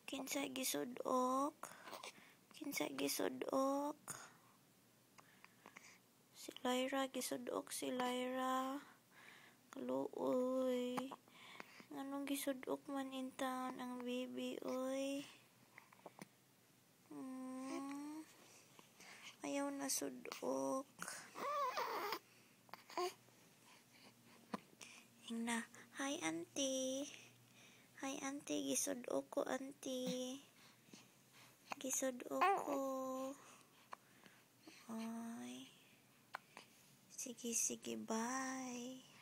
Kinsay gisudok? Kinsay gisudok? Si Lyra gisudok, si Lyra. Kaluoy. Anong gisudok man in town ang baby, oy? Ayaw na sudok. Ingna, hi auntie. Hi auntie, gisudok ko auntie. Gisudok ko. Ay. Sige, bye.